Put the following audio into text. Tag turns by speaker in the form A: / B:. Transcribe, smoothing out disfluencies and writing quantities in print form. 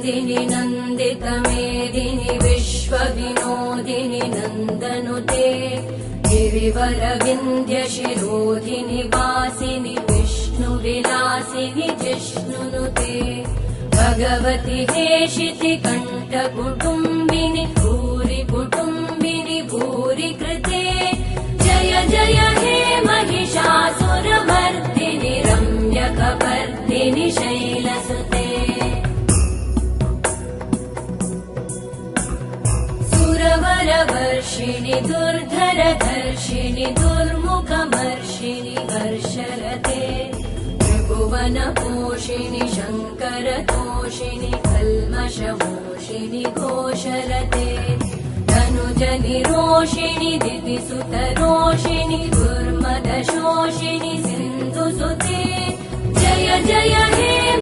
A: नन्दिनि नन्दितमेदिनि विश्वविनोदिनि नन्दनुते गिरिवरविन्ध्यशिरोधिनि वासिनि विष्णुविलासिनि जिष्णुनुते भगवति हेशिति कण्ठकुटुम्बिनि भूरि कुटुम्बिनि भूरि कृते जय जय हे महिषासुरमर्दिनि रम्यकपर्दिनि शैलसुते सुरवरवर्षिणि दुर्धरधर्षिणि दुर्मुखमर्षिणि हर्षरते त्रिभुवनपोषिणि शङ्करतोषिणि कल्मषमोषिणि घोषरते धनुजनिरोषिणि दितिसुतरोषिणि दुर्मदशोषिणि सिन्धुसुते जय जय हे